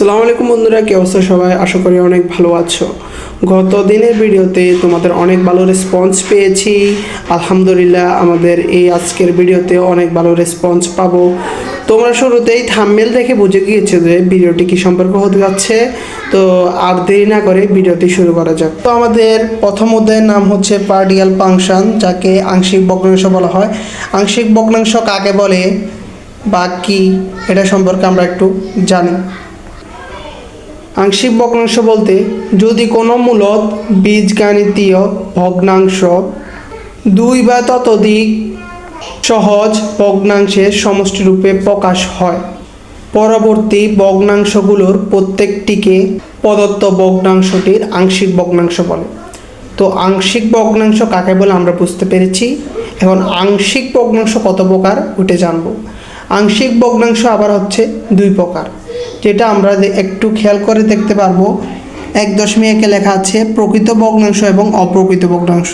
আসসালামু আলাইকুম বন্ধুরা, কি অবস্থা সবাই? আশা করি অনেক ভালো আছো। গত দিনের ভিডিওতে তোমাদের অনেক ভালো রেসপন্স পেয়েছি। আলহামদুলিল্লাহ, আমাদের এই আজকের ভিডিওতে অনেক ভালো রেসপন্স পাবো। তোমরা শুরুতেই থাম্বনেল দেখে বুঝে গিয়েছো যে ভিডিওটি কি সম্পর্ক হতে যাচ্ছে। তো আর দেরি না করে ভিডিওটি শুরু করা যাক। তো আমাদের প্রথম অধ্যায়ের নাম হচ্ছে পার্টিক্যাল ফাংশন, যাকে আংশিক ভগ্নাংশ বলা হয়। আংশিক ভগ্নাংশ কাকে বলে বা কি, এটা সম্পর্কে আমরা একটু জানি। আংশিক ভগ্নাংশ বলতে যদি কোনো মূলদ বীজগাণিতীয় ভগ্নাংশ দুই বা ততোধিক সহজ ভগ্নাংশের সমষ্টিরূপে প্রকাশ হয়, পরবর্তী ভগ্নাংশগুলোর প্রত্যেকটিকে প্রদত্ত ভগ্নাংশটির আংশিক ভগ্নাংশ বলে। তো আংশিক ভগ্নাংশ কাকে বলে আমরা বুঝতে পেরেছি। এখন আংশিক ভগ্নাংশ কত প্রকার ওটা জানব। আংশিক ভগ্নাংশ আবার হচ্ছে দুই প্রকার, যেটা আমরা একটু খেয়াল করে দেখতে পারবো। 1.1 লেখা আছে প্রকৃত ভগ্নাংশ এবং অপ্রকৃত ভগ্নাংশ।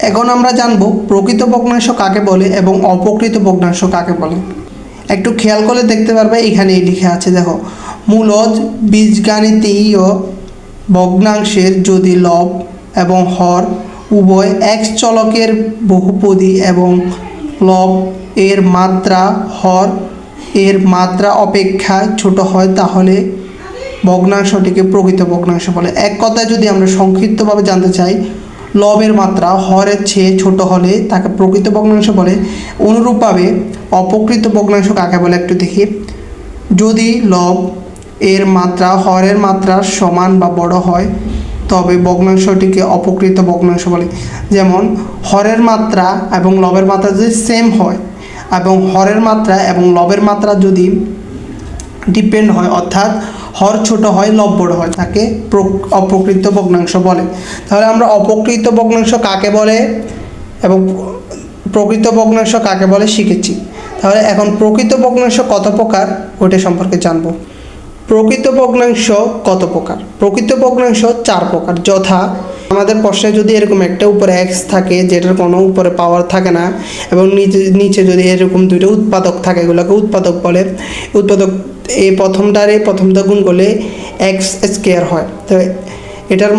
এখন আমরা জানব প্রকৃত ভগ্নাংশ কাকে বলে এবং অপ্রকৃত ভগ্নাংশ কাকে বলে। একটু খেয়াল করে দেখতে পারবে, এখানেই লিখে আছে, দেখো, মূলদ বীজগাণিতীয় ভগ্নাংশের যদি লব এবং হর উভয় x চলকের বহুপদী এবং লব এর মাত্রা হর এর মাত্রা অপেক্ষা ছোট হয়, তাহলে ভগ্নাংশটিকে প্রকৃত ভগ্নাংশ বলে। এক কথায় যদি আমরা সংক্ষিপ্তভাবে জানতে চাই, লবের মাত্রা হরের চেয়ে ছোট হলে তাকে প্রকৃত ভগ্নাংশ বলে। অনুরূপভাবে অপ্রকৃত ভগ্নাংশ কাকে বলে একটু দেখি। যদি লব এর মাত্রা হরের মাত্রার সমান বা বড় হয়, তবে ভগ্নাংশটিকে অপ্রকৃত ভগ্নাংশ বলে। যেমন হরের মাত্রা এবং লবের মাত্রা যদি সেম হয় এবং হরের মাত্রা এবং লবের মাত্রা যদি ডিপেন্ড হয়, অর্থাৎ হর ছোট হয় লব বড় হয়, তাকে অপ্রকৃত ভগ্নাংশ বলে। তাহলে আমরা অপ্রকৃত ভগ্নাংশ কাকে বলে এবং প্রকৃত ভগ্নাংশ কাকে বলে শিখেছি। তাহলে এখন প্রকৃত ভগ্নাংশ কত প্রকার ওটা সম্পর্কে জানব। প্রকৃত ভগ্নাংশ কত প্রকার? প্রকৃত ভগ্নাংশ 4 প্রকার, যথা আমাদের প্রশ্নে যদি এরকম একটা উপরে এক্স থাকে যেটার কোনো উপরে পাওয়ার থাকে না, এবং নিচে যদি এরকম দুইটা উৎপাদক থাকে, এগুলোকে উৎপাদক বলে। উৎপাদক এই প্রথমটা গুণ করলে এক্স স্কোয়ার হয়। তো এটার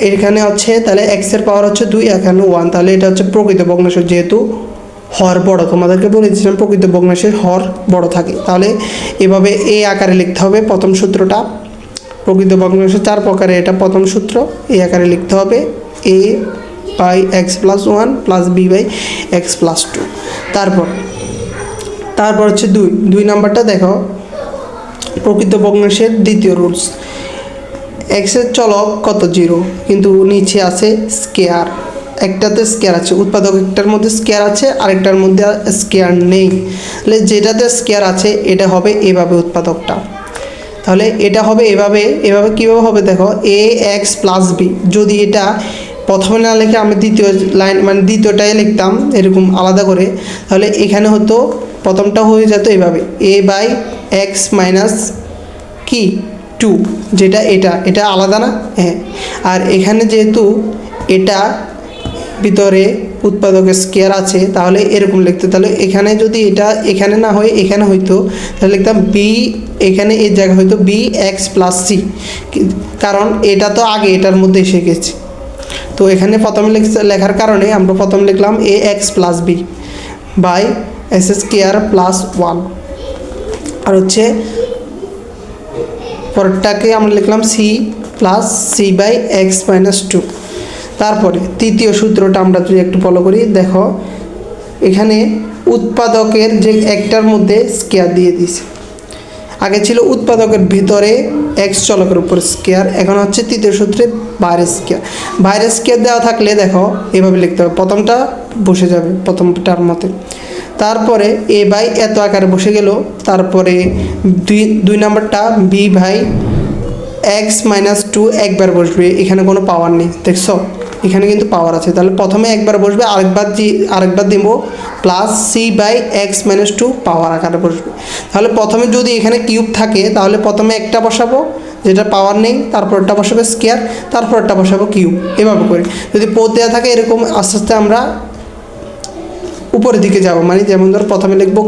এখানে হচ্ছে, তাহলে এক্সের পাওয়ার হচ্ছে 2, এখানে 1, তাহলে এটা হচ্ছে প্রকৃত ভগ্নাংশ। যেহেতু হর বড়, তোমাদেরকে বলেছিলাম প্রকৃত ভগ্নাংশের হর বড় থাকে। তাহলে এভাবে এই আকারে লিখতে হবে প্রথম সূত্রটা। প্রকৃত ভগ্নাংশ 4 প্রকারে, এটা প্রথম সূত্র, এই আকারে লিখতে হবে a by x plus 1 plus B by x plus 2। তারপর হচ্ছে 2 নাম্বারটা দেখো, প্রকৃত ভগ্নাংশের দ্বিতীয় রুলস। এক্সের চলক কত? 0, কিন্তু নিচে আছে স্কেয়ার। একটাতে স্কেয়ার আছে, উৎপাদক একটার মধ্যে স্কেয়ার আছে, আরেকটার মধ্যে স্কেয়ার নেই। তাহলে যেটাতে স্কেয়ার আছে এটা হবে এভাবে উৎপাদকটা। তাহলে এটা হবে এভাবে কীভাবে হবে দেখো, এ এক্স প্লাস বি। যদি এটা প্রথমে না লিখে আমি দ্বিতীয় লাইন মানে দ্বিতীয়টাই লিখতাম এরকম আলাদা করে, তাহলে এখানে হতো প্রথমটা হয়ে যেত এভাবে এ বাই এক্স মাইনাস কি 2, যেটা এটা আলাদা না? হ্যাঁ। আর এখানে যেহেতু এটা ভিতরে উৎপাদকের স্কেয়ার আছে, তাহলে এরকম লিখতে। তাহলে এখানে যদি এটা এখানে না হয়ে এখানে হইতো, তাহলে লিখতাম বি, এখানে এই জায়গা হয়তো বি এক্স প্লাস সি, কারণ এটা তো আগে এটার মধ্যে এসে গেছে। তো এখানে প্রথমে লেখার কারণে আমরা প্রথম লিখলাম A X plus B by S square plus 1, আর হচ্ছে পরেরটাকে আমরা লিখলাম C plus C by x minus 2। তারপরে তৃতীয় সূত্রটা আমরা যদি একটু ফলো করি, দেখো এখানে উৎপাদকের যে একটার মধ্যে স্কেয়ার দিয়ে দিয়েছে। আগে ছিল উৎপাদকের ভিতরে এক্স চলকের উপর স্কেয়ার, এখন হচ্ছে তৃতীয় সূত্রে বাইরের স্কেয়ার। বাইরের স্কেয়ার দেওয়া থাকলে দেখো এভাবে লিখতে হবে, প্রথমটা বসে যাবে প্রথমটার মতে। তারপরে এ বাই এত আকারে বসে গেল। তারপরে 2 নাম্বারটা বি বাই এক্স মাইনাস 2 একবার বসবে, এখানে কোনো পাওয়ার নেই, দেখছো এখানে কিন্তু পাওয়ার আছে। তাহলে প্রথমে একবার বসবে, আরেকবার দিব plus C by x minus 2 power আকারে বসবে। তাহলে প্রথমে যদি এখানে কিউব থাকে, তাহলে প্রথমে একটা বসাবো যেটা পাওয়ার নেই, তারপরটা বসাবো স্কোয়ার, তারপরটা বসাবো কিউব, এভাবে করে। যদি পদ দেওয়া থাকে এরকম আস্তে আস্তে আমরা উপরের দিকে যাব, মানে যেমন ধর প্রথমে লিখবো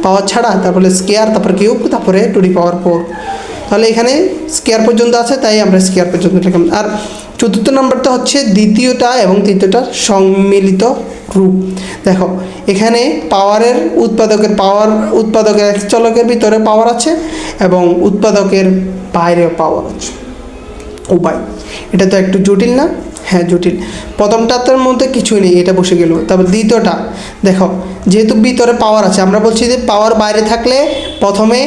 পাওয়ার ছাড়া, তারপরে স্কোয়ার, তারপরে কিউব, তারপরে টু দি পাওয়ার 4। তাহলে এখানে স্কোয়ার পর্যন্ত আছে, তাই আমরা স্কোয়ার পর্যন্ত লিখলাম। আর চতুর্থ নম্বরটা হচ্ছে দ্বিতীয়টা এবং তৃতীয়টা সম্মিলিত রূপ। দেখো এখানে পাওয়ারের উৎপাদকের এক চলকের ভিতরে পাওয়ার আছে এবং উৎপাদকের বাইরেও পাওয়ার আছে, উপায়। এটা তো একটু জটিল না? হ্যাঁ জটিল। প্রথমটার মধ্যে কিছুই নেই, এটা বসে গেল। তারপর দ্বিতীয়টা দেখো, যেহেতু ভিতরে পাওয়ার আছে, আমরা বলছি যে পাওয়ার বাইরে থাকলে প্রথমে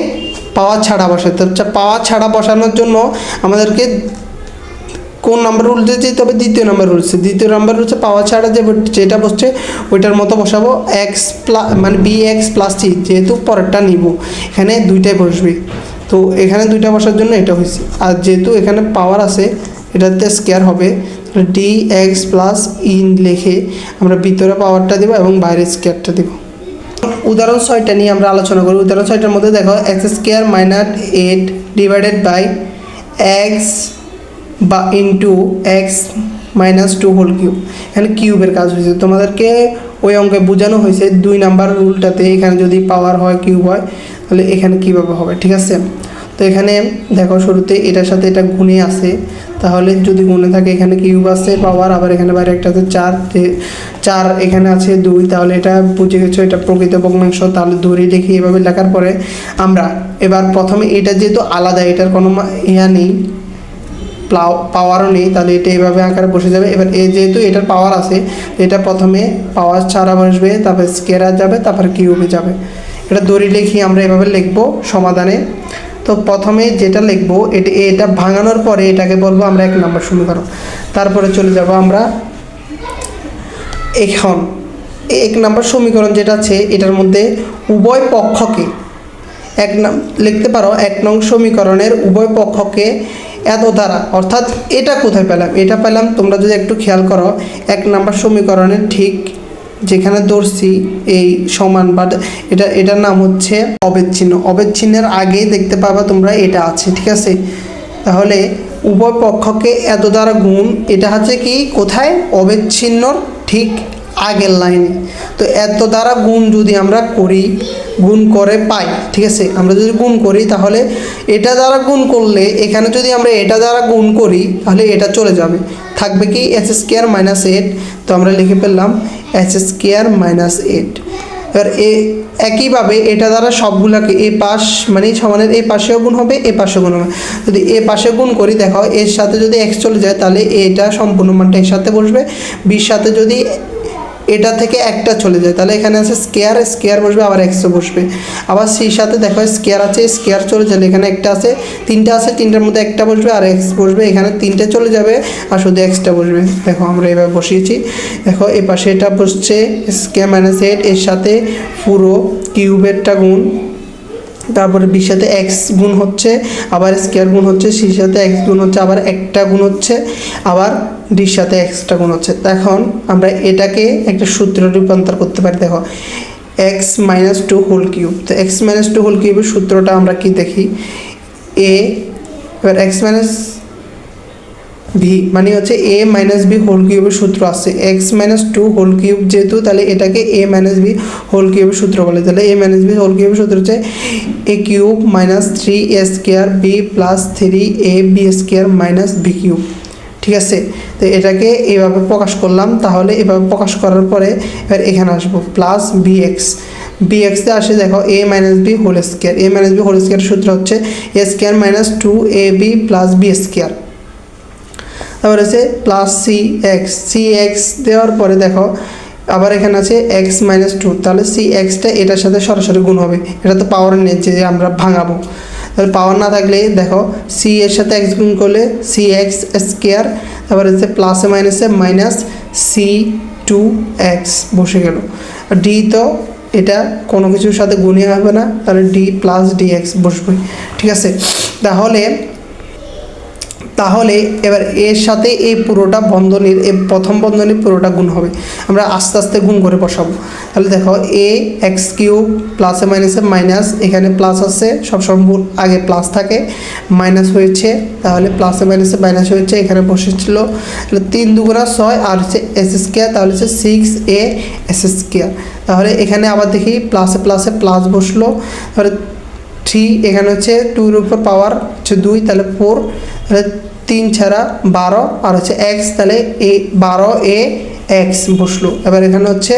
পাওয়ার ছাড়া বসাতে হচ্ছে। পাওয়ার ছাড়া বসানোর জন্য আমাদেরকে কোন নাম্বার রুলসে যেতে হবে? দ্বিতীয় নাম্বার রুলসে। দ্বিতীয় নাম্বার রুলসে পাওয়ার ছাড়া যেটা বসছে ওইটার মতো বসাবো, এক্স প্লাস মানে বি এক্স প্লাস সি, যেহেতু পরেরটা নিব এখানে দুইটাই বসবে, তো এখানে দুইটা বসার জন্য এটা হয়েছে। আর যেহেতু এখানে পাওয়ার আছে এটাতে স্কোয়ার হবে, ডি এক্স প্লাস ইন লিখে আমরা ভিতরে পাওয়ারটা দেবো এবং বাইরে স্কোয়ারটা দেবো। উদাহরণ 6টা নিয়ে আমরা আলোচনা করি। উদাহরণ 6টার মধ্যে দেখো X square minus 8 divided by X বা into X minus 2 whole cube. এখানে কিউবের কাজ হয়েছে, তোমাদেরকে ওই অঙ্কে বোঝানো হয়েছে 2 নাম্বার রুলটাতে এখানে যদি পাওয়ার হয় কিউব হয় তাহলে এখানে কীভাবে হবে, ঠিক আছে? তো এখানে দেখো শুরুতে এটার সাথে এটা গুণে আছে, তাহলে যদি গুণে থাকে এখানে কিউব আছে পাওয়ার, আবার এখানে বাইরে একটা আছে 4 এখানে আছে 2, তাহলে এটা বুঝে গেছো এটা প্রকৃত ভগ্নাংশ। তাহলে ধরে দেখি এভাবে লেখার পরে আমরা এবার প্রথমে এটা যেহেতু আলাদা, এটার কোনো ইয়া নেই, পাওয়ারও নেই, তাহলে এটা এইভাবে আকারে বসে যাবে। এবার যেহেতু এটার পাওয়ার আছে, এটা প্রথমে পাওয়ার ছাড়া বসবে, তারপর স্কোয়ার যাবে, তারপর কিউবে যাবে। এটা দড়ি লিখি আমরা এভাবে লিখবো সমাধানে। তো প্রথমে যেটা লিখবো এটা ভাঙানোর পরে এটাকে বলবো আমরা 1 নম্বর সমীকরণ। তারপরে চলে যাব আমরা এখন 1 নম্বর সমীকরণ যেটা আছে এটার মধ্যে উভয় পক্ষকে লিখতে পারো 1 নং সমীকরণের উভয় পক্ষকে এত দ্বারা, অর্থাৎ এটা কোথায় পেলাম? এটা পেলাম তোমরা যদি একটু খেয়াল করো 1 নম্বর সমীকরণের ঠিক যেখানে ধরছি এই সমান, বাট এটার নাম হচ্ছে অবিচ্ছিন্ন। অবিচ্ছিন্নের আগে দেখতে পাবা তোমরা এটা আছে, ঠিক আছে? তাহলে উভয় পক্ষকে এত দ্বারা গুণ, এটা হচ্ছে কি কোথায়? অবিচ্ছিন্নর ঠিক আগের লাইনে। তো এত দ্বারা গুণ যদি আমরা করি, গুণ করে পাই, ঠিক আছে? আমরা যদি গুণ করি তাহলে এটা দ্বারা গুণ করলে এখানে যদি আমরা এটা দ্বারা গুণ করি তাহলে এটা চলে যাবে, থাকবে কি এস স্কোয়ার মাইনাস 8। তো আমরা লিখে ফেললাম এস স্কোয়ার মাইনাস 8। এবার একইভাবে এটা দ্বারা সবগুলোকে এ পাশ মানে সমানের এই পাশেও গুণ হবে, এ পাশেও গুণ হবে। যদি এ পাশে গুণ করি দেখো এর সাথে যদি এক্স চলে যায় তাহলে এটা সম্পূর্ণ মানটা এর সাথে বসবে, বির সাথে যদি এটা থেকে একটা চলে যায় তাহলে এখানে আছে স্কোয়ার বসবে, আবার এক্সও বসবে। আবার সির সাথে দেখো স্কোয়ার আছে, স্কোয়ার চলে যাবে, এখানে একটা আছে, 3টা আছে, 3টার মধ্যে একটা বসবে আর এক্স বসবে, এখানে 3টে চলে যাবে আর শুধু এক্সটা বসবে। দেখো আমরা এভাবে বসিয়েছি। দেখো এ পাশে এটা বসছে স্কোয়ার মাইনাস 8, এর সাথে পুরো কিউবেরটা গুণ, তারপরে বির সাথে এক্স গুণ হচ্ছে, আবার স্কোয়ার গুণ হচ্ছে, সির সাথে এক্স গুণ হচ্ছে, আবার একটা গুণ হচ্ছে, আবার ডির সাথে এক্সটা গুণ হচ্ছে। এখন আমরা এটাকে একটা সূত্রে রূপান্তর করতে পারি। দেখো এক্স মাইনাস 2 হোল কিউব। তো এক্স মাইনাস 2 হোল কিউবের সূত্রটা আমরা কি দেখি? এবার এক্স মাইনাস ভি মানে হচ্ছে এ মাইনাস বি হোল কিউবের সূত্র আছে। এক্স মাইনাস 2 হোল কিউব যেহেতু, তাহলে এটাকে এ মাইনাস বি হোল কিউবের সূত্র বলে। তাহলে এ মাইনাস বি হোল কিউবের সূত্র হচ্ছে A cube minus 3 A square B plus 3 A B square minus B cube, ঠিক আছে? তো এটাকে এভাবে প্রকাশ করলাম। তাহলে এভাবে প্রকাশ করার পরে এবার এখানে আসবো প্লাস বি এক্সে আসে দেখো এ মাইনাস বি হোল স্কোয়ার। এ মাইনাস বি হোল স্কোয়ারের সূত্র হচ্ছে এ square minus 2 A B plus B square. তারপরে আছে প্লাস সি এক্স দেওয়ার পরে দেখো আবার এখানে আছে এক্স মাইনাস 2, তাহলে সি এক্সটা এটার সাথে সরাসরি গুণ হবে, এটা তো পাওয়ার নিচ্ছে যে আমরা ভাঙাবো। তাহলে পাওয়ার না থাকলে দেখো সি এর সাথে এক্স গুণ করলে সি এক্স স্কোয়ার, তারপরে হচ্ছে প্লাসে মাইনাসে মাইনাস সি 2 এক্স বসে গেল। আর ডি তো এটা কোনো কিছুর সাথে গুণই হবে না, তাহলে ডি প্লাস ডি এক্স বসবে, ঠিক আছে? তাহলে এবার এর সাথে এই পুরোটা বন্ধনীর এই প্রথম বন্ধনীর পুরোটা গুণ হবে, আমরা আস্তে আস্তে গুণ করে বসাবো। তাহলে দেখো এ এক্স কিউব প্লাসে মাইনাসে মাইনাস, এখানে প্লাস আছে সবসময় আগে প্লাস থাকে, মাইনাস হয়েছে, তাহলে প্লাসে মাইনাসে মাইনাস হয়েছে, এখানে বসেছিল। তাহলে 3 দুগুণা 6 আর হচ্ছে এস স্কোয়ার, তাহলে হচ্ছে 6 এ এস স্কোয়ার। তাহলে এখানে আবার দেখি প্লাসে প্লাসে প্লাস বসলো, তাহলে 3, এখানে হচ্ছে 2 এর উপর পাওয়ার হচ্ছে 2, তাহলে 4, তাহলে 3 ছাড়া 12, আর হচ্ছে x, তাহলে এ 12 এ এক্স বসলো। এবার এখানে হচ্ছে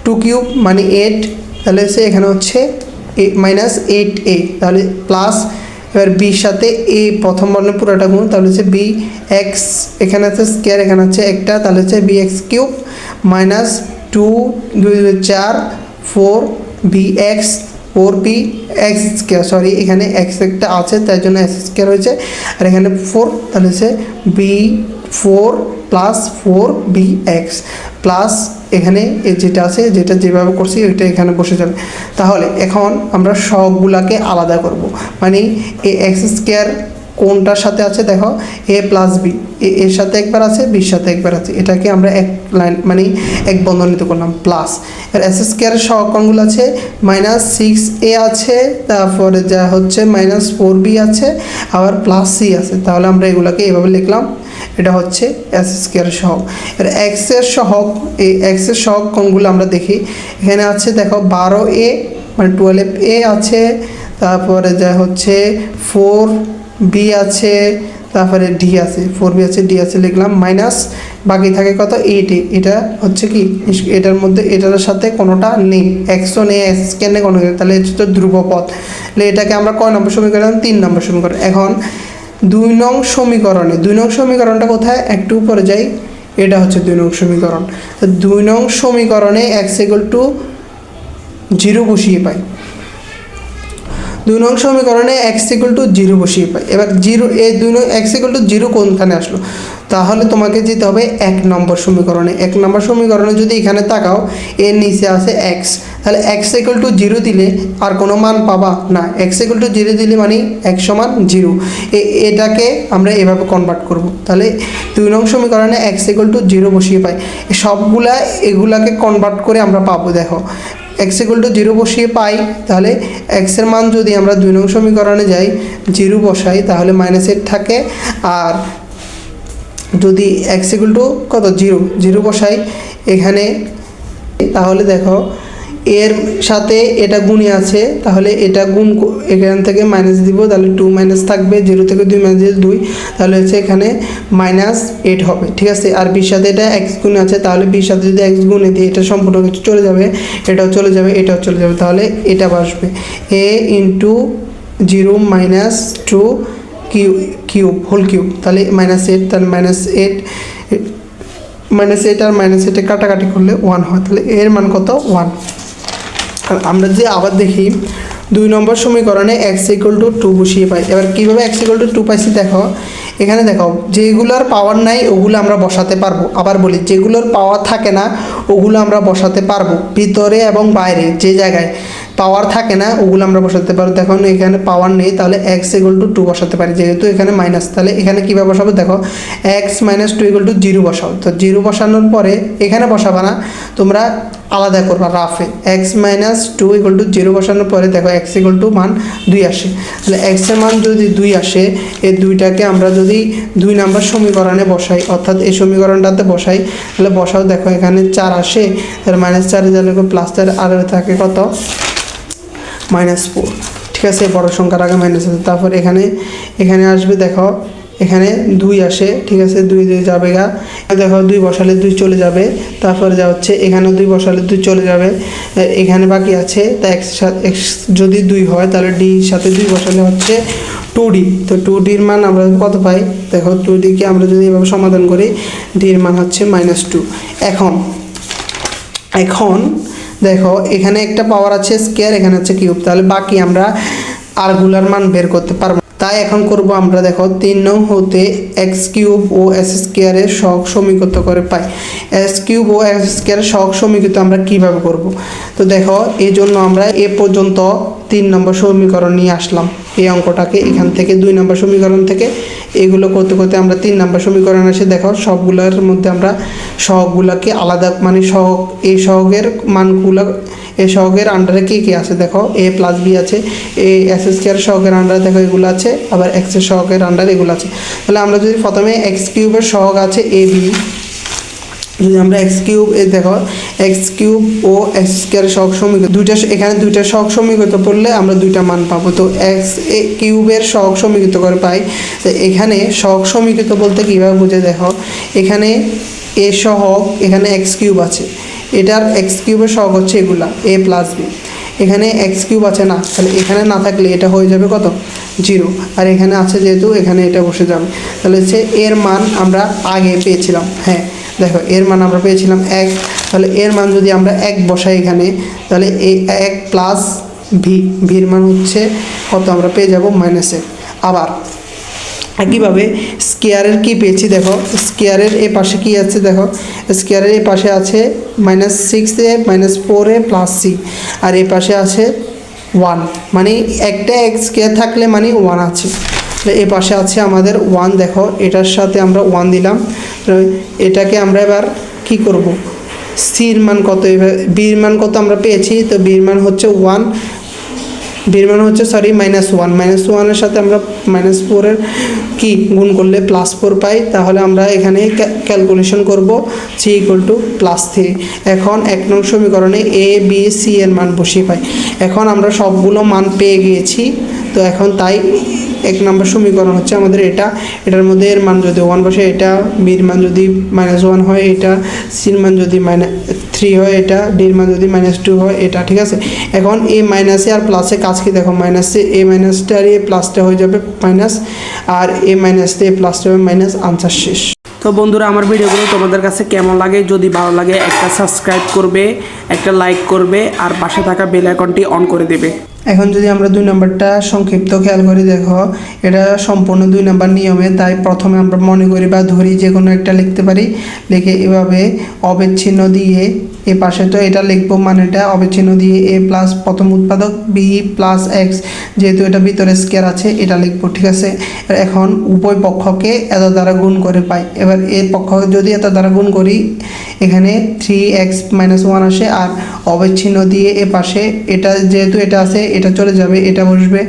2 কিউব মানে 8, তাহলে হচ্ছে এখানে হচ্ছে মাইনাস 8a, তাহলে প্লাস, এবার বির সাথে এ প্রথম বর্ণের পুরোটা গুণ, তাহলে হচ্ছে বি এক্স, এখানে আছে স্কোয়ার, এখানে হচ্ছে একটা, তাহলে হচ্ছে b x cube minus 2 2 4 4 b x 4 b x square, sorry এখানে এক্স একটা আছে তাই জন্য এক্স স্কোয়ার হয়েছে, আর এখানে 4, তাহলে হচ্ছে b 4 plus 4 b x plus এখানে যেটা আছে, যেটা যেভাবে করছি ওইটা এখানে বসে যাবে। তাহলে এখন আমরা সবগুলাকে আলাদা করব, মানে এ এক্স স্কোয়ার কোনটার সাথে আছে দেখো, এ প্লাস বি, এর সাথে একবার আছে, বির সাথে একবার আছে, এটাকে আমরা এক লাইন মানে এক বন্ধনীত করলাম, প্লাস এর এস স্কোয়ারের সহকরণগুলো আছে -6a আছে, তারপরে যা হচ্ছে -4b আছে, আবার প্লাস সি আছে, তাহলে আমরা এগুলোকে এভাবে লিখলাম। এটা হচ্ছে এস স্কোয়ারের সহগ। এর এক্সের সহগ, এই এক্সের সহগ কোনগুলো আমরা দেখি, এখানে আছে দেখো 12a মানে 12a আছে, তারপরে যা হচ্ছে 4b আছে, তারপরে ডি আছে 4b আছে, ডি আছে লিখলাম, মাইনাস বাকি থাকে কত 8a, এটা হচ্ছে কি এটার মধ্যে এটার সাথে কোনোটা নেই, এক্সও নেই, এক্সকে নেই কোনো, তাহলে এটা হচ্ছে ধ্রুবপদ, তাহলে এটাকে আমরা কয় নম্বর সমীকরণ, 3 নম্বর সমীকরণ। এখন 2 নং সমীকরণে, 2 নং সমীকরণটা কোথায়, একটু উপরে যাই, এটা হচ্ছে 2 নং সমীকরণ। 2 নং সমীকরণে x = 0 বসিয়ে পাই, 2 নং সমীকরণে x = 0 বসিয়ে পাই। এবার 0 এই 2 নং x = 0 কোনখানে আসলো, তাহলে তোমাকে যেতে হবে 1 নম্বর সমীকরণে। 1 নম্বর সমীকরণে যদি এখানে তাকাও, এর নিচে আছে x, তাহলে x = 0 দিলে আর কোনো মান পাবা না, x = 0 দিলে মানে x = 0, এটাকে আমরা এভাবে কনভার্ট করব। তাহলে 2 নং সমীকরণে x = 0 বসিয়ে পাই, সবগুলা এগুলাকে কনভার্ট করে আমরা পাবো। দেখো x = 0 বসিয়ে পাই, তাহলে x এর মান যদি আমরা 2 নং সমীকরণে যাই 0 বসাই, তাহলে -8 থাকে, আর যদি x = কত 0 0 বসাই এখানে, তাহলে দেখো এর সাথে এটা গুণে আছে, তাহলে এটা গুণ এখান থেকে মাইনাস দিব, তাহলে 2 মাইনাস থাকবে, 0 থেকে 2 মাইনাস 2, তাহলে হচ্ছে এখানে -8 হবে, ঠিক আছে। আর বির সাথে এটা x গুণ আছে, তাহলে বির সাথে যদি x গুণে দিই এটা সম্পূর্ণ কিছু চলে যাবে, এটাও চলে যাবে, এটাও চলে যাবে, তাহলে এটা বসবে a × 0 - 2 কিউব হোল কিউব, তাহলে -8, তাহলে -8 আর -8 কাটাকাটি করলে 1 হয়, তাহলে এর মান কত 1। আর আমরা যে আবার দেখি 2 নম্বর সমীকরণে x = 2 বসিয়ে পাই। এবার কীভাবে x = 2 পাইছি দেখো, এখানে দেখো যেগুলোর পাওয়ার নাই ওগুলো আমরা বসাতে পারবো, আবার বলি যেগুলোর পাওয়ার থাকে না ওগুলো আমরা বসাতে পারবো, ভিতরে এবং বাইরে যে জায়গায় পাওয়ার থাকে না ওগুলো আমরা বসাতে পারবো। দেখো এখানে পাওয়ার নেই, তাহলে x = 2 বসাতে পারি, যেহেতু এখানে মাইনাস, তাহলে এখানে কীভাবে বসাবো দেখো, x - 2 = 0 বসাও, তো 0 বসানোর পরে এখানে বসাবা না, তোমরা আলাদা করবা রাফে, x - 2 = 0 বসানোর পরে দেখো x = মান 2 আসে, তাহলে x এর মান যদি 2 আসে, এই 2টাকে আমরা যদি 2 নম্বর সমীকরণে বসাই, অর্থাৎ এই সমীকরণটাতে বসাই, তাহলে বসাও, দেখো এখানে 4 আসে, তাহলে -4 যাবে +4, আর থাকে কত -4, ঠিক আছে, বড় সংখ্যার আগে মাইনাস আছে, তারপর এখানে আসবে, দেখো এখানে 2 আসে, ঠিক আছে, 2 যাবে গা, দেখো 2 বসালে 2 চলে যাবে, তারপরে যা হচ্ছে এখানে 2 বসালে 2 চলে যাবে, এখানে বাকি আছে, তা x যদি 2 হয় তাহলে d সাথে 2 বসালে হচ্ছে 2d, তো 2d এর মান আমরা কত পাই দেখো, 2d কে আমরা যদি এভাবে সমাধান করি, d এর মান হচ্ছে -2। এখন দেখো এখানে একটা পাওয়ার আছে স্কয়ার, এখানে হচ্ছে কিউব, তাহলে বাকি আমরা আরগুলার মান বের করতে পারবো, তাই এখন করব আমরা। দেখো 3 নং হতে x³ ও s² এর সহগ সমীকৃত করে পাই। s³ ও s² এর সহগ সমীকৃত আমরা কিভাবে করব, তো দেখো এই জন্য আমরা এ পর্যন্ত 3 নম্বর সমীকরণ নিয়ে আসলাম, এই অঙ্কটাকে এখান থেকে 2 নম্বর সমীকরণ থেকে এগুলো করতে করতে আমরা 3 নম্বর সমীকরণ এসে দেখো সবগুলোর মধ্যে আমরা সহগগুলোকে আলাদা, মানে সহগ, এই সহগের মানগুলো, এই সহগের আন্ডারে কি আছে দেখো, a + b আছে, এই s² সহগের আন্ডারে দেখো এগুলো আছে, আবার x এর সহগের আন্ডারে এগুলো আছে। তাহলে আমরা যদি প্রথমে x³ এর সহগ আছে ab, যদি আমরা এক্স কিউব দেখো এক্স কিউব ও এক্স স্কোয়ার সহগ সমীকরণ দুইটা, এখানে দুইটা সহগ সমীকৃত করলে আমরা দুইটা মান পাবো। তো এক্স কিউবের সহগ সমীকৃত করে পাই। তো এখানে সহগ সমীকৃত বলতে কীভাবে বুঝে দেখো, এখানে এ সহগ, এখানে এক্স কিউব আছে, এটার এক্স কিউবের সহগ হচ্ছে এগুলা এ প্লাস বি। এখানে এক্স কিউব আছে না, তাহলে এখানে না থাকলে এটা হয়ে যাবে কত 0, আর এখানে আছে যেহেতু এখানে এটা বসে যাবে। তাহলে হচ্ছে এর মান আমরা আগে পেয়েছিলাম, হ্যাঁ দেখো এর মান আমরা পেয়েছিলাম 1, তাহলে এর মান যদি আমরা 1 বসাই এখানে, তাহলে এই 1 প্লাস ভির মান হচ্ছে কত আমরা পেয়ে যাব -1। আবার একইভাবে স্কোয়ারের কি পেয়েছি দেখো, স্কোয়ারের এ পাশে কি আছে দেখো, স্কোয়ারের এ পাশে আছে -6a -4a + c, আর এ পাশে আছে 1, মানে একটা এক্স স্কোয়ার থাকলে মানে 1 আছে। এ পাশে আছে আমাদের 1, দেখো এটার সাথে আমরা 1 দিলাম। এটাকে আমরা এবার কি করব, সির মান কত, এবার বির মান কত আমরা পেয়েছি, তো বির মান হচ্ছে 1, বির মান হচ্ছে -1, -1এর সাথে আমরা -4 এর কি গুণ করলে +4 পাই। তাহলে আমরা এখানে ক্যালকুলেশন করব c = +3। এখন 1 নং সমীকরণে a b c এর মান বসিয়ে পাই। এখন আমরা সবগুলো মান পেয়ে গিয়েছি, তো এখন তাই 1 নম্বর সমীকরণ হচ্ছে আমাদের এটা, এটার মধ্যে এর মান যদি 1 বসে, এটা বির মান যদি -1 হয়, এটা সির মান যদি -3 হয়, এটা ডির মান যদি -2 হয়, এটা ঠিক আছে। এখন এ মাইনাসে আর প্লাসে কাজ কি দেখো, মাইনাসে এ মাইনাসটা আর এ প্লাসটা হয়ে যাবে মাইনাস, আর এ মাইনাসে এ প্লাসটা হবে মাইনাস, আনসার শেষ। তো বন্ধুরা আমার ভিডিওগুলো তোমাদের কাছে কেমন লাগে, যদি ভালো লাগে একটা সাবস্ক্রাইব করবে, একটা লাইক করবে, আর পাশে থাকা বেল আইকনটি অন করে দেবে। এখন যদি আমরা 2 নম্বরটা সংক্ষিপ্ত খেয়াল করি, দেখো এটা সম্পূর্ণ 2 নম্বর নিয়মে, তাই প্রথমে আমরা মনে করি বা ধরি যে কোনো একটা লিখতে পারি, লিখে এভাবে অবিচ্ছিন্ন দিয়ে এ পাশে তো এটা লিখবো, মানে এটা অবিচ্ছিন্ন দিয়ে a প্লাস প্রথম উৎপাদক b প্লাস x, যেহেতু এটা ভিতরে স্কয়ার আছে এটা লিখবো, ঠিক আছে। এখন উভয় পক্ষকে এত দ্বারা গুণ করে পাই। এবার এই পক্ষ যদি এত দ্বারা গুণ করি, এখানে 3x - 1 আসে, আর অবিচ্ছিন্ন দিয়ে এ পাশে এটা যেহেতু এটা আছে এটা চলে যাবে, এটা বসবে,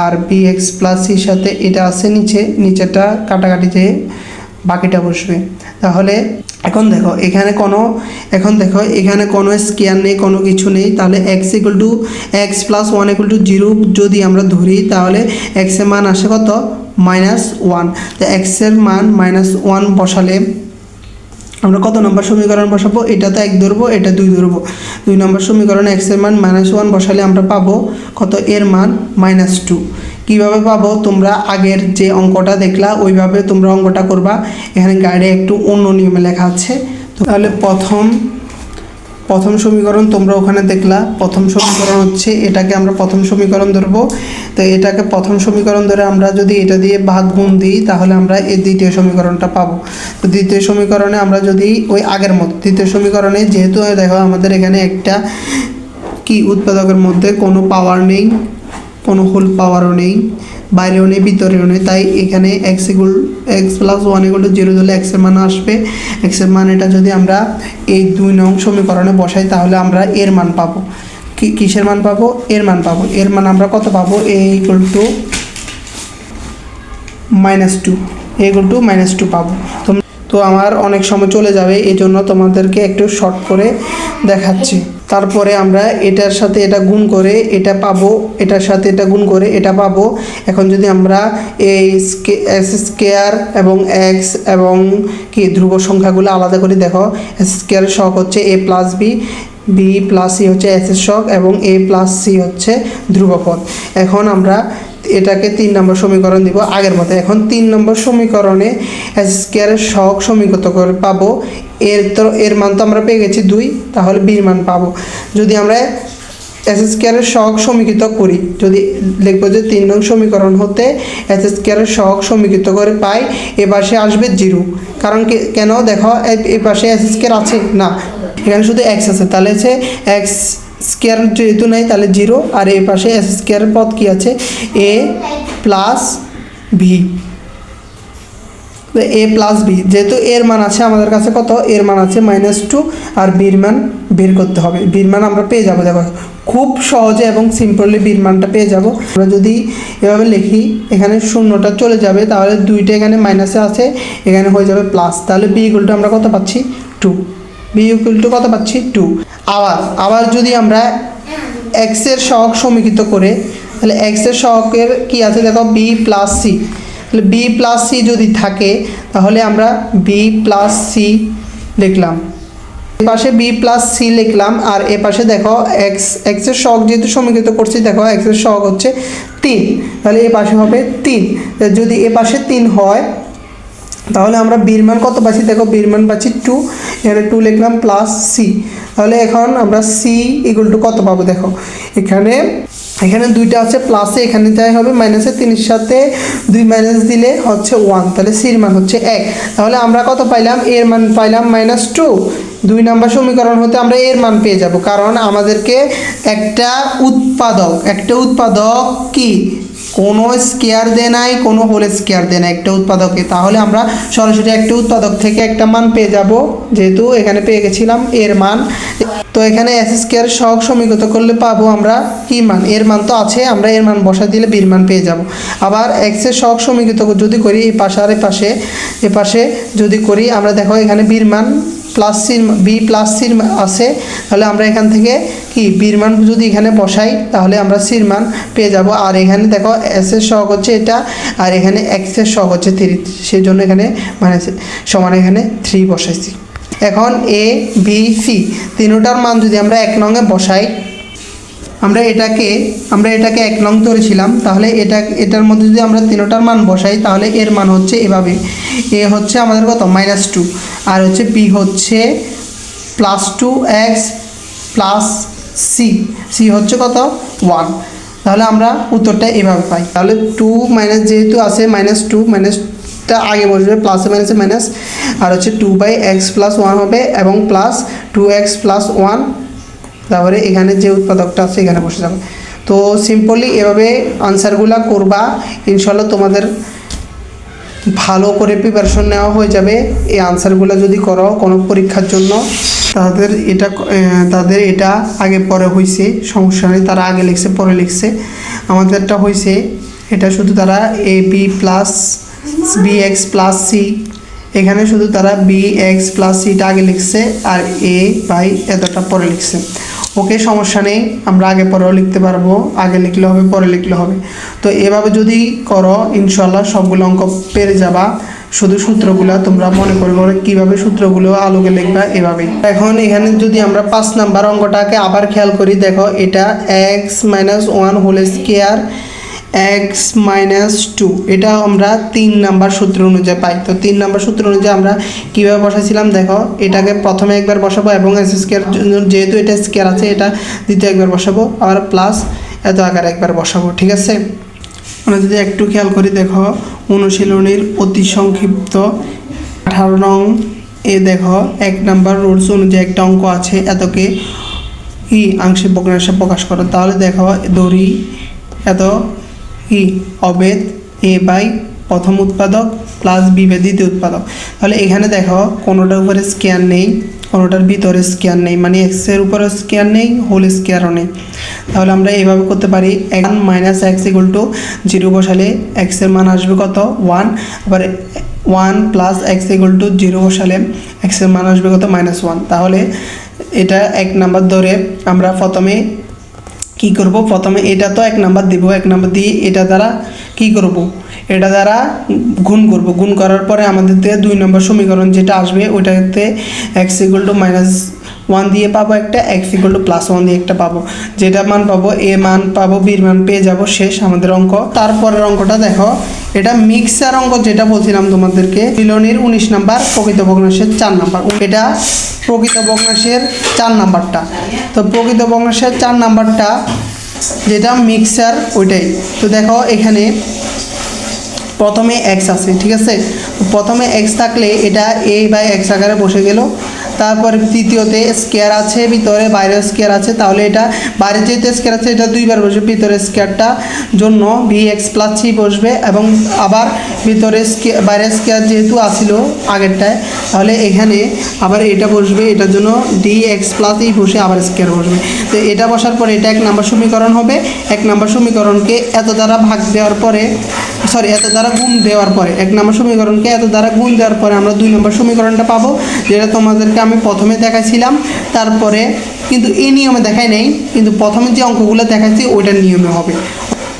আর bx প্লাস c সাথে এটা আছে নিচেটা কাটাকাটি যেয়ে বাকিটা বসবে। তাহলে এখন দেখো এখানে কোনো স্কয়ার নেই, কোনো কিছু নেই, তাহলে x + 1 = 0 যদি আমরা ধরি, তাহলে x এর মান আসে কত -1। তো x এর মান -1 বসালে আমরা কত নম্বর সমীকরণ বসাবো, এটা তো 1 ধরবো, এটা 2 ধরবো। 2 নম্বর সমীকরণে x এর মান -1 বসালে আমরা পাবো কত, এর মান -2। কিভাবে পাবো, তোমরা আগের যে অঙ্কটা দেখলা ওইভাবে তোমরা অঙ্কটা করবা। এখানে গাইডে একটু অন্য নিয়মে লেখা আছে। তো তাহলে প্রথম সমীকরণ তোমরা ওখানে দেখলা, প্রথম সমীকরণ হচ্ছে এটাকে আমরা প্রথম সমীকরণ ধরবো। তো এটাকে প্রথম সমীকরণ ধরে আমরা যদি এটা দিয়ে ভাগ গুণ দিই, তাহলে আমরা এই দ্বিতীয় সমীকরণটা পাবো। তো দ্বিতীয় সমীকরণে আমরা যদি ওই আগের মতো, দ্বিতীয় সমীকরণে যেহেতু দেখো আমাদের এখানে একটা কি উৎপাদকের মধ্যে কোনো পাওয়ার নেই, কোনো হোল পাওয়ারও নেই, বাইরেও নেই ভিতরেও নেই, তাই এখানে x + 1 = 0 ধরলে x এর মান আসবে। x এর মান এটা যদি আমরা এই 2 নং সমীকরণে বসাই, তাহলে আমরা এর মান পাবো। কিসের মান পাবো, এর মান পাবো। এর মান আমরা কত পাবো, a = -2 পাবো। তো আমার অনেক সময় চলে যাবে, এই জন্য তোমাদেরকে একটু শর্ট করে দেখাচ্ছি। তারপরে আমরা এটার সাথে এটা গুণ করে এটা পাবো, এটার সাথে এটা গুণ করে এটা পাবো। এখন যদি আমরা এই s² এবং x এবং কি ধ্রুব সংখ্যাগুলো আলাদা করে দেখো, s² সহগ হচ্ছে a plus b, b plus c হচ্ছে s এর সহগ, এবং a প্লাস c হচ্ছে ধ্রুবপদ। এখন আমরা এটাকে 3 নম্বর সমীকরণ দিব আগের মতো। এখন 3 নম্বর সমীকরণে s² এর সহগ সমীকৃত করে পাবো, এর মান তো আমরা পেয়ে গেছি 2, তাহলে b এর মান পাবো। যদি আমরা s² এর সহগ সমীকৃত করি, যদি লিখবো যে 3 নং সমীকরণ হতে s² এর সহগ সমীকৃত করে পাই, এ পাশে আসবে 0। কারণ কেন দেখো, এ পাশে s² আছে না, এখানে শুধু x আছে, তাহলে হচ্ছে x² যেহেতু নাই তাহলে 0, আর এই পাশে s² পদ কি আছে, a plus b। A plus b, যেহেতু এর মান আছে আমাদের কাছে কত, এর মান আছে -2 আর বির মান বের করতে হবে। বির মান আমরা পেয়ে যাবো, দেখো খুব সহজে এবং সিম্পলি বির মানটা পেয়ে যাব। আমরা যদি এভাবে লিখি এখানে শূন্যটা চলে যাবে, তাহলে দুইটা এখানে মাইনাসে আছে, এখানে হয়ে যাবে প্লাস, তাহলে বি ইকুয়াল টু আমরা কত পাচ্ছি 2, বি ইকুয়াল টু কত পাচ্ছি 2। আবার যদি আমরা এক্সের সহগ সমীকৃত করে, তাহলে এক্সের সহগের কি আছে দেখো বি প্লাস সি, তাহলে বি প্লাস সি যদি থাকে তাহলে আমরা বি প্লাস সি লিখলাম, এ পাশে বি প্লাস সি লিখলাম, আর এ পাশে দেখো এক্সের সহগ যেহেতু সমীকৃত করছি, দেখো এক্সের সহগ হচ্ছে 3, তাহলে এ পাশে হবে 3। যদি এ পাশে 3 হয় তাহলে আমরা বির মান কত পাচ্ছি, দেখো বির মান পাচ্ছি 2, এখানে 2 লিখলাম প্লাস সি। তাহলে এখন আমরা সি ইকুয়াল টু কত পাবো, দেখো এখানে দুইটা আছে প্লাসে, এখানে যাই হবে মাইনাসে, 3 সাথে 2 মাইনাস দিলে হচ্ছে 1, তাহলে সির মান হচ্ছে 1। তাহলে আমরা কত পাইলাম, এর মান পাইলাম -2। 2 নম্বর সমীকরণ হতে আমরা এর মান পেয়ে যাব, কারণ আমাদেরকে একটা উৎপাদক কি কোনো স্কেয়ার দেয় নাই, কোনো হোল স্কেয়ার দেয় না একটা উৎপাদকে, তাহলে আমরা সরাসরি একটা উৎপাদক থেকে একটা মান পেয়ে যাব, যেহেতু এখানে পেয়ে গেছিলাম এর মান। তো এখানে এস স্কোয়ার সহগ সমীকৃত করলে পাবো আমরা কি মান, এর মান তো আছে, আমরা এর মান বসা দিলে বির মান পেয়ে যাব। আবার এক্সের সহগ সমীকৃত যদি করি এই পাশে আর এ পাশে যদি করি, আমরা দেখো এখানে বির মান প্লাস সির বি প্লাস সির আছে, তাহলে আমরা এখান থেকে কি বির মান যদি এখানে বসাই তাহলে আমরা সির মান পেয়ে যাব। আর এখানে দেখো এস এর সহগ হচ্ছে এটা, আর এখানে এক্স এর সহগ হচ্ছে 3, সেই জন্য এখানে মানে সমান এখানে 3 বসাইছি। এখন এ বি সি তিনটার মান যদি আমরা 1 নং এ বসাই, আমরা এটাকে 1 নং ধরেছিলাম, তাহলে এটার মধ্যে যদি আমরা তিনটার মান বসাই তাহলে এর মান হচ্ছে এভাবে, এ হচ্ছে আমাদের কত -2, আর হচ্ছে বি হচ্ছে +2x প্লাস সি হচ্ছে কত 1, তাহলে আমরা উত্তরটা এভাবে পাই। তাহলে 2 মাইনাস যেহেতু আছে -2, মাইনাসটা আগে বসবে, প্লাসে মাইনাসে মাইনাস, আর হচ্ছে 2/x + 1 হবে এবং প্লাস 2x + 1, তারপরে এখানে যে উৎপাদকটা আছে এখানে বসে যাবে। তো সিম্পলি এভাবে আনসারগুলা করবা, ইনশাল্লাহ তোমাদের ভালো করে প্রিপারেশন নেওয়া হয়ে যাবে। এই আনসারগুলো যদি করো কোনো পরীক্ষার জন্য, তাদের এটা আগে পরে হয়েছে, সমস্যা নেই, তারা আগে লিখছে পরে লিখছে। আমাদেরটা হয়েছে এটা শুধু তারা A B plus bx + c, এখানে শুধু তারা bx + c টা আগে লিখছে আর a বাই এতটা পরে লিখছে। ওকে, সমস্যা নেই, আমরা আগে পরেও লিখতে পারবো, আগে লিখলে হবে পরে লিখলে হবে। তো এভাবে যদি করো ইনশাল্লাহ সবগুলো অঙ্ক পেরে যাবা। শুধু সূত্রগুলো তোমরা মনে করবে কীভাবে সূত্রগুলো আলোকে লিখবা এভাবে। এখন এখানে যদি আমরা 5 নাম্বার অঙ্কটাকে আবার খেয়াল করি, দেখো এটা x - 1 হোল স্কোয়ার x - 2, এটা আমরা 3 নাম্বার সূত্র অনুযায়ী পাই। তো 3 নাম্বার সূত্র অনুযায়ী আমরা কীভাবে বসাইছিলাম, দেখো এটাকে প্রথমে একবার বসাবো এবং এস স্কোয়ার যেহেতু এটা স্কোয়ার আছে এটা দ্বিতীয় একবার বসাবো, আবার প্লাস এত আকারে একবার বসাবো, ঠিক আছে। আমরা যদি একটু খেয়াল করি, দেখো অনুশীলনীর অতি সংক্ষিপ্ত 18 নং এ দেখো 1 নাম্বার রুলস অনুযায়ী একটা অঙ্ক আছে, এতকে কি আংশিক ভগ্নাংশে প্রকাশ করো। তাহলে দেখো দড়ি এত কি অবেদ এ বাই প্রথম উৎপাদক প্লাস বি বাই দ্বিতীয় উৎপাদক। তাহলে এখানে দেখো কোনোটার উপরে স্কোয়ার নেই, কোনোটার ভিতরে স্কোয়ার নেই, মানে এক্সের উপরে স্কোয়ার নেই, হোল স্কোয়ারও নেই। তাহলে আমরা এইভাবে করতে পারি, 1 - x = 0 বসালে এক্সের মান আসবে কত 1, আবার 1 + x = 0 বসালে এক্সের মান আসবে কত -1। তাহলে এটা 1 নাম্বার ধরে আমরা প্রথমে কি করব, প্রথমে এটা তো 1 নাম্বার দিব, 1 নাম্বার দিয়ে এটা দ্বারা কি করব, এটা দ্বারা গুণ করব। গুণ করার পরে আমাদের থেকে 2 নম্বর সমীকরণ যেটা আসবে ওইটাতে x = -1 দিয়ে পাবো একটা, x = +1 দিয়ে একটা পাবো, যেটা মান পাবো এ মান পাবো, বির মান পেয়ে যাব, শেষ আমাদের অঙ্ক। তারপরের অঙ্কটা দেখো, এটা মিক্সার অঙ্ক যেটা বলছিলাম তোমাদেরকে, অনুশীলনীর 19 নাম্বার প্রকৃত ভগ্নাংশের 4 নাম্বার, এটা প্রকৃত ভগ্নাংশের 4 নাম্বারটা। তো প্রকৃত ভগ্নাংশের 4 নাম্বারটা যেটা মিক্সার ওইটাই। তো দেখো এখানে প্রথমে x আছে, ঠিক আছে, প্রথমে x থাকলে এটা a/x আকারে বসে গেল, তারপরে তৃতীয়তে স্কোয়ার আছে ভিতরে, বাইরে স্কোয়ার আছে, তাহলে এটা বাইরে যেহেতু স্কোয়ার আছে এটা দুইবার বসবে, ভিতরে স্কোয়ারটা জন্য bx প্লাস সি বসবে, এবং আবার ভিতরে বাইরে স্কোয়ার যেহেতু আসিল আগেরটায়, তাহলে এখানে আবার এটা বসবে, এটার জন্য dx প্লাস ই বসে আবার স্কোয়ার বসবে। তো এটা বসার পরে এটা 1 নম্বর সমীকরণ হবে। 1 নম্বর সমীকরণকে এত দ্বারা ভাগ দেওয়ার পরে, এত দ্বারা গুণ দেওয়ার পরে, 1 নম্বর সমীকরণকে এত দ্বারা গুণ দেওয়ার পরে আমরা 2 নম্বর সমীকরণটা পাবো, যেটা তোমাদেরকে আমি প্রথমে দেখাইছিলাম। তারপরে কিন্তু এই নিয়মে দেখাই নেই, কিন্তু প্রথমে যে অঙ্কগুলো দেখাচ্ছি ওইটার নিয়মে হবে।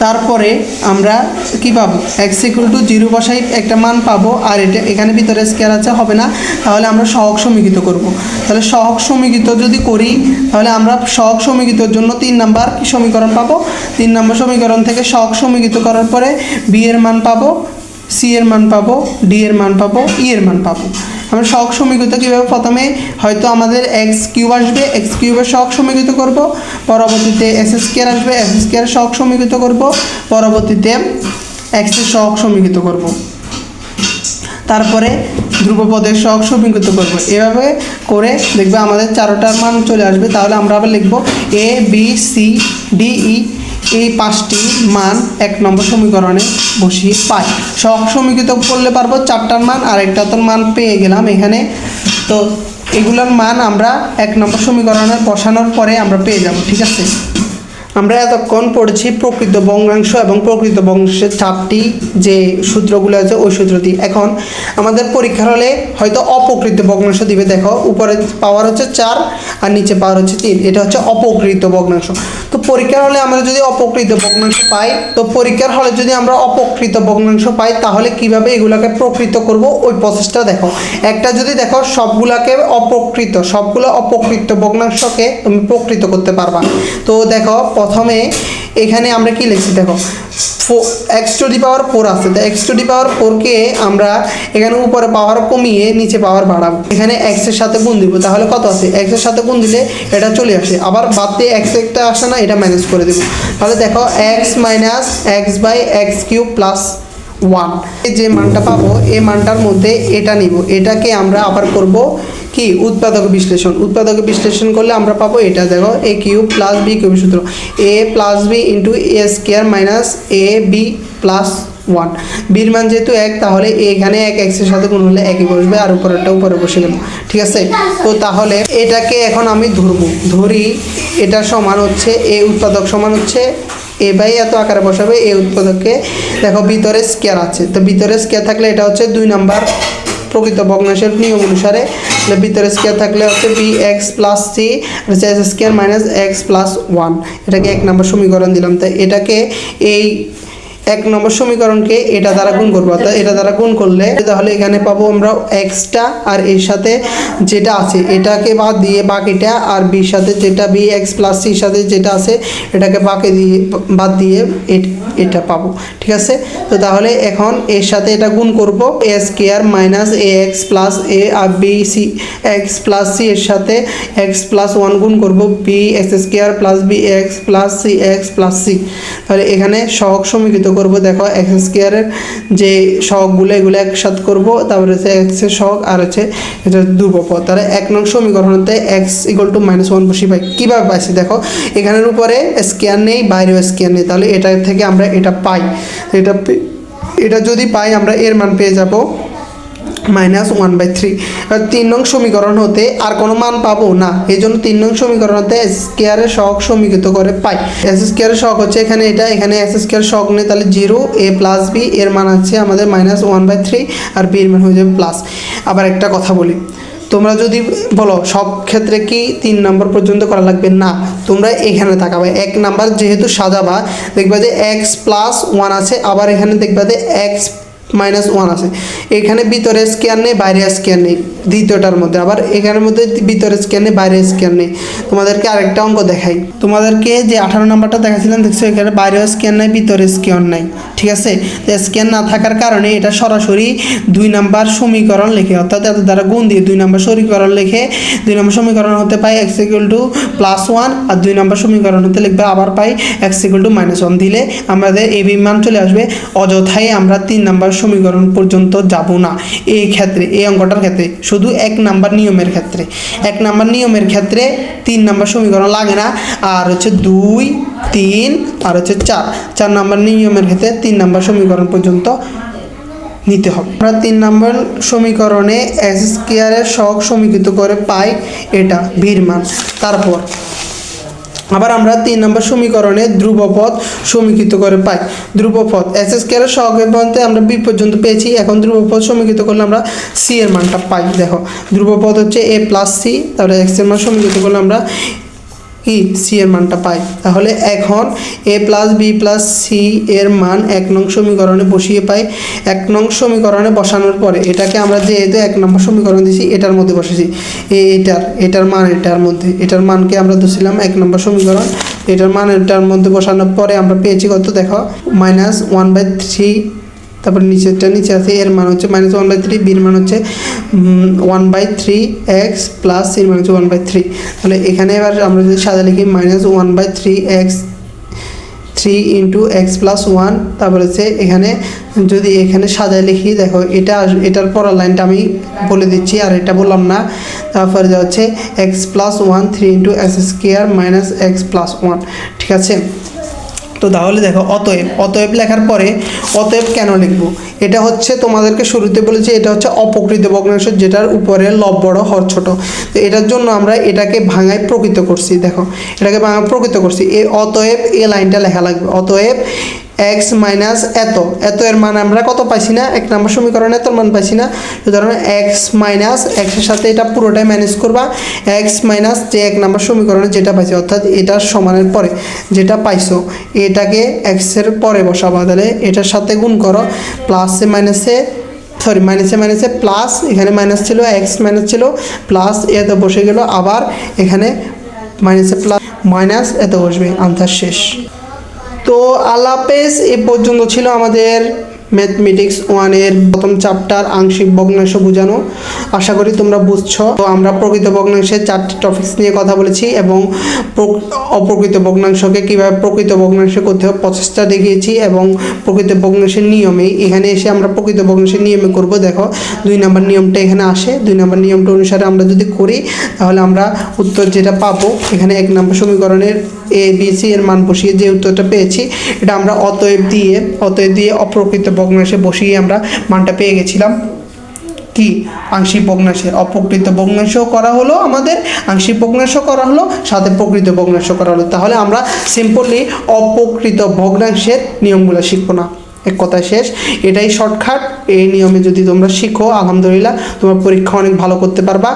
তারপরে আমরা কি পাবো, x = 0 বসাই একটা মান পাবো, আর এটা এখানে ভিতরে স্কোয়ার আছে, হবে না, তাহলে আমরা সহগ সমীকৃত করব। তাহলে সহগ সমীকৃত যদি করি, তাহলে আমরা সহগ সমীকৃতর জন্য 3 নাম্বার কি সমীকরণ পাবো। 3 নম্বর সমীকরণ থেকে সহগ সমীকৃত করার পরে b এর মান পাবো, c এর মান পাবো, d এর মান পাবো, e এর মান পাবো। আমরা সহগ সমীকৃত কীভাবে, প্রথমে হয়তো আমাদের x³ আসবে, x³ সহগ সমীকৃত করব, পরবর্তীতে s² আসবে, s² সহগ সমীকৃত করব, পরবর্তীতে x এর সহগ সমীকৃত করব, তারপরে ধ্রুবপদের সহগ সমীকৃত করব। এভাবে করে দেখবে আমাদের 4টার মান চলে আসবে। তাহলে আমরা আবার লিখব a b c d e, এই 5টি মান 1 নম্বর সমীকরণে বসিয়ে পাই। সহগ সমীকৃত করলে পারবো 4টার মান, আর একটার মান পেয়ে গেলাম এখানে। তো এগুলোর মান আমরা 1 নম্বর সমীকরণে বসানোর পরে আমরা পেয়ে যাব। ঠিক আছে, আমরা এতক্ষণ পড়েছি প্রকৃত ভগ্নাংশ এবং প্রকৃত ভগ্নাংশের 4টি যে সূত্রগুলো আছে ওই সূত্র দিয়ে। এখন আমাদের পরীক্ষার হলে হয়তো অপ্রকৃত ভগ্নাংশ দিবে। দেখো উপরে পাওয়ার হচ্ছে 4 আর নিচে পাওয়ার হচ্ছে 3, এটা হচ্ছে অপ্রকৃত ভগ্নাংশ। তো পরীক্ষার হলে আমরা যদি অপ্রকৃত ভগ্নাংশ পাই, তো পরীক্ষার হলে যদি আমরা অপ্রকৃত ভগ্নাংশ পাই, তাহলে কিভাবে এগুলোকে প্রকৃত করব ওই প্রসেসটা দেখো। একটা যদি দেখো সবগুলোকে সবগুলো অপ্রকৃত ভগ্নাংশকে তুমি প্রকৃত করতে পারবা। তো দেখো প্রথমে এখানে আমরা কি লিখছি, দেখো x⁴ আছে, তো x⁴ কে আমরা এখানে উপরে পাওয়ার কমিয়ে নিচে পাওয়ার বাড়াবো, এখানে x এর সাথে গুণ দিব, তাহলে কত আছে, x এর সাথে গুণ দিলে এটা চলে আসে, আবার বাদ দিয়ে x একটা আসে না, এটা মাইনাস করে দেব। তাহলে দেখো x - x/x³ + 1, যে মানটা পাবো এই মানটার মধ্যে এটা নিব, এটাকে আমরা আবার করব কি উৎপাদক বিশ্লেষণ করলে আমরা পাবো এটা। দেখো a³ + b³ সূত্র a + b * a² - ab + 1, বির মান যেহেতু 1, তাহলে এখানে 1 x এর সাথে গুণ হলে 1ই বসবে, আর উপরেরটা উপরে বসে গেল। ঠিক আছে, তো তাহলে এটাকে এখন আমি ধরি, এটা সমান হচ্ছে a উৎপাদক সমান হচ্ছে এত আকারে বসাবে এই উৎপাদককে। দেখো ভিতরে স্কোয়ার আছে, তো ভিতরে স্কোয়ার থাকলে এটা হচ্ছে 2 নাম্বার প্রকৃত ভগ্নাংশের নিয়ম অনুসারে। ভিতরে স্কোয়ার থাকলে হচ্ছে bx + c - x² - 1, এটাকে 1 নম্বর সমীকরণ দিলাম। তাই এটাকে এই 1 নম্বর সমীকরণকে এটা দ্বারা গুণ করবো, অর্থাৎ এটা দ্বারা গুণ করলে তাহলে এখানে পাবো আমরা xটা, আর এর সাথে যেটা আছে এটাকে বাদ দিয়ে বাকিটা, আর বির সাথে যেটা bx + c সাথে যেটা আছে এটাকে বাদ দিয়ে এটা পাবো। ঠিক আছে, তো তাহলে এখন এর সাথে এটা গুণ করব, a² - ax + a, R bc x + c এর সাথে x + 1 গুণ করব, bx² + bx + cx + c। তাহলে এখানে সহগ সমীকৃত করব। দেখো x² এর যে সহগগুলো এগুলো একসাথে করব, তারপরে হচ্ছে x এর সহগ আর হচ্ছে এটা ধ্রুবপদ। তাহলে 1 নং সমীকরণতে x = -1 বসিয়ে পাই। কীভাবে পাইছি দেখো, এখানের উপরে স্কোয়ার নেই, বাইরেও স্কোয়ার নেই, তাহলে এটা থেকে আমরা এটা পাই। এটা যদি পাই আমরা এর মান পেয়ে যাব -1/3। 3 নং সমীকরণ হতে আর কোনো মান পাবো না, এই জন্য 3 নং সমীকরণ হতে স্কোয়ারের সহগ সমীকৃত করে পাই। s² সহগ হচ্ছে এখানে এটা, এখানে s² সহগ নেই, তাহলে 0 a + b এর মান আছে আমাদের -1/3, আর b এর মান হয়ে যাবে প্লাস। আবার একটা কথা বলি, তোমরা যদি বলো সব ক্ষেত্রে কি 3 নম্বর পর্যন্ত করা লাগবে, না, তোমরা এখানে তাকাবে 1 নাম্বার যেহেতু সাজাবা, দেখবা যে x + 1 আছে, আবার এখানে দেখবা যে x -1 আছে, এখানে ভিতরে স্কোয়ার নেই, বাইরে স্কোয়ার নেই দ্বিতীয়টার মধ্যে, আবার এখানের মধ্যে ভিতরে স্কোয়ার নেই, বাইরে স্কোয়ার নেই। তোমাদেরকে আরেকটা অঙ্ক দেখাই, তোমাদেরকে যে 18 নম্বরটা দেখাচ্ছিলাম, দেখছো এখানে বাইরে স্কোয়ার নাই, ভিতরে স্কোয়ার নাই। ঠিক আছে, তো স্কোয়ার না থাকার কারণে এটা সরাসরি 2 নাম্বার সমীকরণ লিখে, অর্থাৎ এত দ্বারা গুণ দিয়ে 2 নাম্বার সমীকরণ লিখে 2 নম্বর সমীকরণ হতে পাই x = +1, আর 2 নম্বর সমীকরণ হতে লিখবে আবার পাই x = -1 দিলে আমাদের এই মান চলে আসবে। অযথাই আমরা 3 নাম্বার সমীকরণ পর্যন্ত যাব না। এই ক্ষেত্রে, এই অঙ্কটার ক্ষেত্রে শুধু 1 নাম্বার নিয়মের ক্ষেত্রে, 1 নাম্বার নিয়মের ক্ষেত্রে 3 নাম্বার সমীকরণ লাগে না, আর হচ্ছে 2, 3 আর হচ্ছে 4 নাম্বার নিয়মের ক্ষেত্রে 3 নাম্বার সমীকরণ পর্যন্ত নিতে হবে। আমরা 3 নম্বর সমীকরণে এক্স স্কয়ারের সহগ সমীকৃত করে পাই এটা ভির মান। তারপর আবার আমরা 3 নম্বর সমীকরণে ধ্রুবপদ সমীকৃত করে পাই। ধ্রুবপদ এক্স স্কয়ারের সহগের মধ্যে আমরা বি পর্যন্ত পেয়েছি, এখন ধ্রুবপদ সমীকৃত করলে আমরা সি এর মানটা পাই। দেখো ধ্রুবপদ হচ্ছে এ প্লাস সি, তাহলে এক্স এর মান সমীকৃত করলে আমরা কি সি এর মানটা পাই। তাহলে এখন এ প্লাস বি প্লাস সি এর মান 1 নং সমীকরণে বসিয়ে পাই। 1 নং সমীকরণে বসানোর পরে এটাকে আমরা যেহেতু 1 নম্বর সমীকরণ দিছি এটার মধ্যে বসেছি, এটার মান এটার মধ্যে, এটার মানকে আমরা ধরছিলাম 1 নম্বর সমীকরণ, এটার মান এটার মধ্যে বসানোর পরে আমরা পেয়েছি কত দেখো -1/3, তারপর নিচে আছে এর মান হচ্ছে -1/3, বির মান হচ্ছে 1/3 এক্স প্লাস সির মান হচ্ছে 1/3। তাহলে এখানে এবার আমরা যদি সাদা লিখি -1/3 এক্স 3 ইন্টু এক্স প্লাস 1, তারপর হচ্ছে এখানে যদি এখানে সাজায় লিখি দেখো এটার পরের লাইনটা আমি বলে দিচ্ছি আর এটা বললাম না। তারপরে যা হচ্ছে x plus 1 3 into x square minus x plus 1, ঠিক আছে। তো তাহলে দেখো অতএব লেখার পরে অতএব কেন লিখব, এটা হচ্ছে তোমাদেরকে শুরুতে বলেছি এটা হচ্ছে অপ্রকৃত ভগ্নাংশ যেটার উপরে লব বড় হর ছোট। তো এটার জন্য আমরা এটাকে ভাঙায় প্রকৃত করছি, দেখো এটাকে ভাঙায় প্রকৃত করছি। এই অতএব এই লাইনটা লেখা লাগবে, অতএব এক্স মাইনাস এত এর মান আমরা কত পাইছি না, 1 নম্বর সমীকরণে এত মান পাইছি না, সুতরাং এক্স মাইনাস এক্সের সাথে এটা পুরোটাই ম্যানেজ করবা, এক্স মাইনাস যে 1 নম্বর সমীকরণে যেটা পাইছি অর্থাৎ এটার সমানের পরে যেটা পাইছো এটাকে এক্সের পরে বসাবা, তাহলে এটার সাথে গুণ করো, প্লাসে মাইনাসে মাইনাসে প্লাস, এখানে মাইনাস ছিল এক্স মাইনাস ছিল প্লাস এত বসে গেল, আবার এখানে মাইনাসে প্লাস মাইনাস এত বসবে, আনসার শেষ। তো আল্লাহ হাফেজ, এ পর্যন্ত ছিল আমাদের ম্যাথমেটিক্স 1 এর প্রথম চ্যাপ্টার আংশিক ভগ্নাংশ বোঝানো। আশা করি তোমরা বুঝছো। তো আমরা প্রকৃত ভগ্নাংশের 4টি টপিকস নিয়ে কথা বলেছি এবং অপ্রকৃত ভগ্নাংশকে কীভাবে প্রকৃত ভগ্নাংশ করতে হবে প্রচেষ্টা দেখিয়েছি এবং প্রকৃত ভগ্নাংশের নিয়মেই এখানে এসে আমরা প্রকৃত ভগ্নাংশের নিয়মে করব। দেখো 2 নম্বর নিয়মটা এখানে আসে, 2 নম্বর নিয়মটা অনুসারে আমরা যদি করি তাহলে আমরা উত্তর যেটা পাবো এখানে 1 নম্বর সমীকরণের এ বি সি এর মান বসিয়ে যে উত্তরটা পেয়েছি এটা আমরা অতএব দিয়ে অপ্রকৃত ভগ্নাংশে বসিয়ে আমরা মানটা পেয়ে গেছিলাম কি আংশিক ভগ্নাংশের। অপ্রকৃত ভগ্নাংশ করা হলো, আমাদের আংশিক ভগ্নাংশ করা হলো, সাথে প্রকৃত ভগ্নাংশ করা হলো। তাহলে আমরা সিম্পলি অপ্রকৃত ভগ্নাংশের নিয়মগুলো শিখবো না, এক কথায় শেষ। এটাই শর্টকাট, এই নিয়মে যদি তোমরা শিখো আলহামদুলিল্লাহ তোমার পরীক্ষা অনেক ভালো করতে পারবা।